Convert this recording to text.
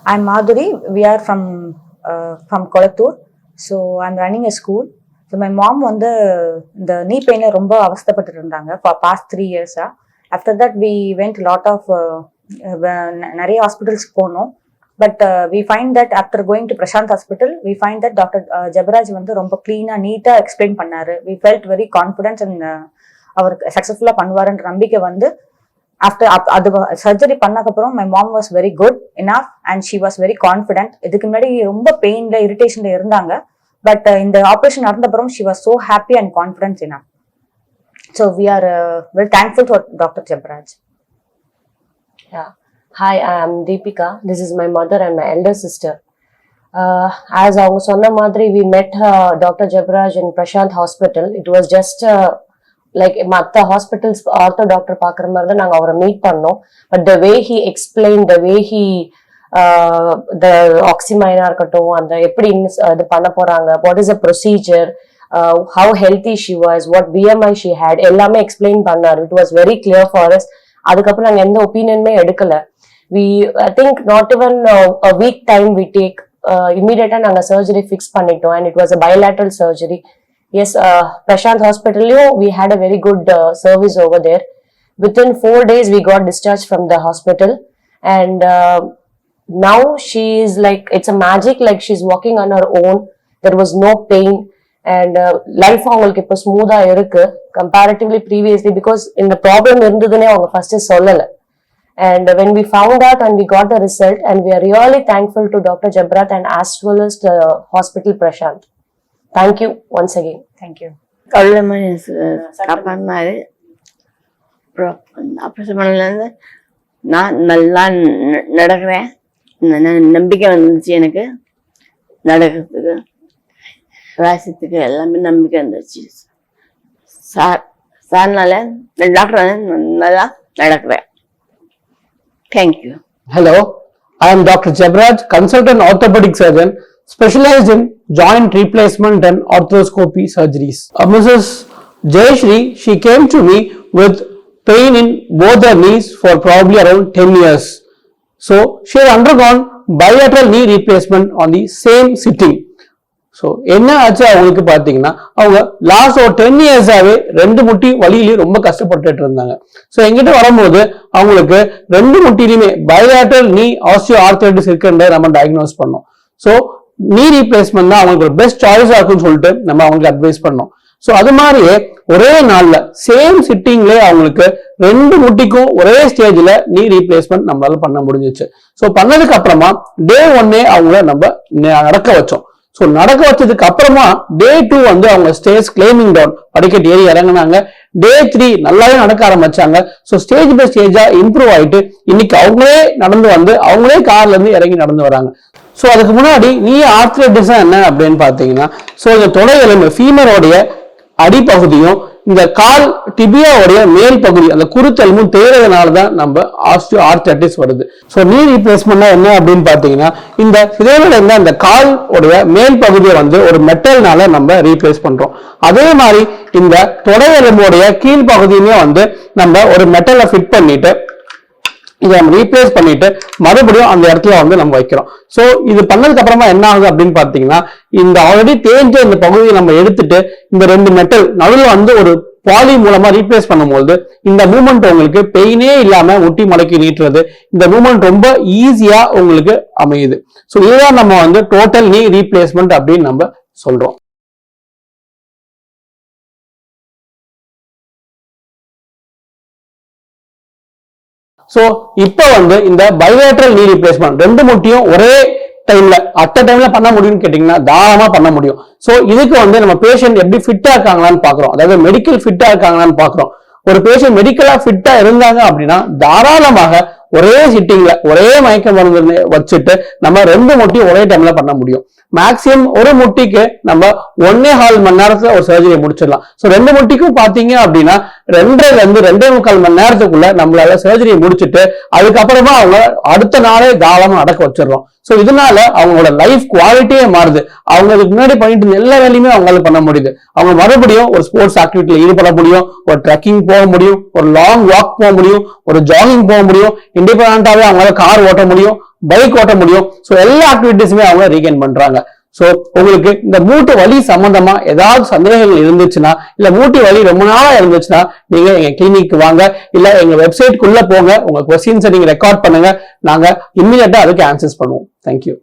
I'm Madhuri. We are from Kolattur. So I'm running a school. So my mom வந்து இந்த knee pain ரொம்ப அவஸ்தைப்பட்டு இருந்தாங்க for past 3 years. After that we went lot of நிறைய hospitals போனோம். But we find that after going to Prashant Hospital, we find that Dr. Jabaraj வந்து ரொம்ப clean-ஆ neat-ஆ explain பண்ணாரு. We felt very confident and அவர் சக்சஸ்ஃபுல்லா பண்ணுவாருன்ற நம்பிக்கை வந்து after அது surgery பண்ணக்கப்புறம் my mom was very good enough and she was very confident. இதுக்கு முன்னாடி ரொம்ப பெயின்ல இரிட்டேஷன்ல இருந்தாங்க. But இந்த operation நடந்தப்புறம் she was so happy and confident enough. So we are very thankful to Dr. Jabaraj. Yeah. Hi, I am Deepika. This is my mother and my elder sister. As அவங்க சொன்ன மாதிரி we met Dr. Jabaraj in Prashant Hospital. It was just like மற்ற hospitals ortho doctor பாக்குற மாதிரி தான் நாங்க அவரை meet பண்ணோம். But the way he explain, the way he the ஆக்சிமைனா இருக்கட்டும், அந்த எப்படி இது பண்ண போறாங்க, what is a procedure, how healthy she was, what BMI she had, எல்லாமே எக்ஸ்பிளைன் பண்ணாரு. It was very clear for us. அதுக்கப்புறம் நாங்க எந்த ஒப்பீனியனுமே எடுக்கல. I think not even a week time we take, immediately நாங்க சர்ஜரி ஃபிக்ஸ் பண்ணிட்டோம். And it was a bilateral surgery. Yes, Prashant Hospital, we had a very good service over there. Within 4 days, we got discharged from the hospital. And now she is like, it's a magic, like she's walking on her own. There was no pain. And life அவங்களுக்கு இப்போ ஸ்மூதா இருக்கு comparatively previously, because இந்த problem இருந்ததுன்னே அவங்க first சொல்லல. And when we found out and we got the result, and we are really thankful to Dr. Jabaraj and as well as the hospital Prashant. Thank you once again. Thank you. கல்லுமணி காப்பாடினாரு. Operation பண்ணலேருந்து நான் நல்லா நடக்கிறேன். நம்பிக்கை வந்துச்சு எனக்கு நடக்கிறதுக்கு, ராசியத்துக்கு எல்லாமே நம்பிக்கை வந்துச்சு. சார்னால டாக்டர் நல்லா நடக்கிறேன். Thank you. Hello, I am Dr. Jabaraj, consultant orthopedic surgeon, specialized in joint replacement and arthroscopy surgeries. Mrs. Jayashri, she came to me with pain in both her knees for probably around 10 years. So she had undergone bilateral knee replacement on the same sitting. So என்ன ஆச்சு அவங்களுக்கு பார்த்தீங்கன்னா, அவங்க last ஒரு 10 இயர்ஸாவே 2 முட்டி வலியிலையும் ரொம்ப கஷ்டப்பட்டுட்டு இருந்தாங்க. ஸோ எங்கிட்ட வரும்போது அவங்களுக்கு 2 முட்டிலையுமே பைலேட்டரல் நீ ஆஸ்டியோ ஆர்த்ரைட்டிஸ் இருக்குன்றத நம்ம டயக்னோஸ் பண்ணோம். ஸோ நீ ரீப்ளேஸ்மெண்ட் தான் அவங்களுக்கு ஒரு பெஸ்ட் சாய்ஸா இருக்குன்னு சொல்லிட்டு நம்ம அவங்களுக்கு அட்வைஸ் பண்ணோம். ஸோ அது மாதிரியே ஒரே நாள்ல சேம் சிட்டிங்லேயே அவங்களுக்கு 2 முட்டிக்கும் ஒரே ஸ்டேஜ்ல நீ ரீப்ளேஸ்மெண்ட் நம்மளால பண்ண முடிஞ்சிச்சு. ஸோ பண்ணதுக்கு அப்புறமா டே 1 அவங்கள நம்ம நடக்க வச்சோம். ஸோ நடக்க வச்சதுக்கு அப்புறமா டே 2 வந்து அவங்க ஸ்டேஜ் கிளைமிங் டவுன் படிக்கட்டு ஏறி இறங்கினாங்க. டே 3 நல்லாவே நடக்க ஆரம்பிச்சாங்க. ஸோ ஸ்டேஜ் பை ஸ்டேஜா இம்ப்ரூவ் ஆயிட்டு இன்னைக்கு அவங்களே நடந்து வந்து அவங்களே கார்ல இருந்து இறங்கி நடந்து வராங்க. ஸோ அதுக்கு முன்னாடி நீ ஆர்த்ரைட்டிஸ் என்ன அப்படின்னு பாத்தீங்கன்னா, ஸோ இந்த தொடை எலும்பு ஃபீமரோடைய அடிப்பகுதியும் இந்த கால் டிபியாவுடைய மேல் பகுதி அந்த குருத்தெலும்பும் தேய்றதுனாலதான் நம்ம ஆஸ்டியோ ஆர்த்ரைட்டிஸ் வருது. ஸோ நீ ரீப்ளேஸ்மெண்ட் என்ன அப்படின்னு பாத்தீங்கன்னா, இந்த இதோட இந்த கால் உடைய மேல் பகுதியை வந்து ஒரு மெட்டல்னால நம்ம ரீப்ளேஸ் பண்றோம். அதே மாதிரி இந்த தொடை எலும்போடைய கீழ் பகுதியுமே வந்து நம்ம ஒரு மெட்டலை ஃபிட் பண்ணிட்டு இதை நம்ம ரீப்ளேஸ் பண்ணிட்டு மறுபடியும் அந்த இடத்துல வந்து நம்ம வைக்கிறோம். ஸோ இது பண்ணதுக்கு அப்புறமா என்ன ஆகுது அப்படின்னு பாத்தீங்கன்னா, இந்த ஆல்ரெடி தேஞ்ச இந்த பகுதியை நம்ம எடுத்துட்டு இந்த 2 மெட்டல் நடுவில் வந்து ஒரு பாலி மூலமா ரீப்ளேஸ் பண்ணும்போது இந்த மூமெண்ட் உங்களுக்கு பெயினே இல்லாம முட்டி மடக்கி நீட்டுறது, இந்த மூமெண்ட் ரொம்ப ஈஸியா உங்களுக்கு அமையுது. ஸோ இதுதான் நம்ம வந்து டோட்டல் நீ ரீப்ளேஸ்மெண்ட் அப்படின்னு நம்ம சொல்றோம். சோ இப்போ வந்து இந்த பைலேட்டரல் நீ ரீப்ளேஸ்மெண்ட் 2 முட்டியும் ஒரே டைம்ல டைம்ல பண்ண முடியும்னு கேட்டீங்கன்னா தாராளமா பண்ண முடியும். சோ இதுக்கு வந்து நம்ம பேஷண்ட் எப்படி ஃபிட்டா இருக்காங்களான்னு பாக்குறோம், அதாவது மெடிக்கல் ஃபிட்டா இருக்காங்களான்னு பாக்குறோம். ஒரு பேஷண்ட் மெடிக்கலா ஃபிட்டா இருந்தாங்க அப்படின்னா தாராளமாக ஒரே சிட்டிங்ல ஒரே மயக்க மருந்து வச்சுட்டு நம்ம 2 முட்டி ஒரே டைம்ல பண்ண முடியும். மேக்சிமம் ஒரு முட்டிக்கு நம்ம 1.25 மணி நேரத்துல ஒரு சர்ஜரி முடிச்சிடலாம். ஸோ 2 முட்டிக்கும் பாத்தீங்க அப்படின்னா 2.5 to 2.25 மணி நேரத்துக்குள்ள நம்மளால சர்ஜரியை முடிச்சுட்டு அதுக்கப்புறமா அவங்க அடுத்த நாளே தாராளமா அடக்க வச்சிடறோம். ஸோ இதனால அவங்களோட லைஃப் குவாலிட்டியே மாறுது. அவங்க அதுக்கு முன்னாடி பண்ணிட்டு இருந்த எல்லா வேலையுமே அவங்களால பண்ண முடியுது. அவங்க மறுபடியும் ஒரு ஸ்போர்ட்ஸ் ஆக்டிவிட்டியில ஈடுபட முடியும், ஒரு ட்ரெக்கிங் போக முடியும், ஒரு லாங் வாக் போக முடியும், ஒரு ஜாகிங் போக முடியும், இண்டிபெண்டாவே அவங்களால கார் ஓட்ட முடியும், பைக் ஓட்ட முடியும். ஸோ எல்லா ஆக்டிவிட்டிஸுமே அவங்க ரீகெயின் பண்றாங்க. ஸோ உங்களுக்கு இந்த மூட்டு வலி சம்பந்தமா ஏதாவது சந்தேகங்கள் இருந்துச்சுன்னா, இல்ல மூட்டு வலி ரொம்ப நாளா இருந்துச்சுன்னா, நீங்க எங்க கிளினிக்கு வாங்க, இல்ல எங்க வெப்சைட்குள்ள போங்க, உங்க கொஸ்டின்ஸை நீங்க ரெக்கார்ட் பண்ணுங்க, நாங்க இம்மிடியட்டா அதுக்கு ஆன்சர்ஸ் பண்ணுவோம். தேங்க்யூ.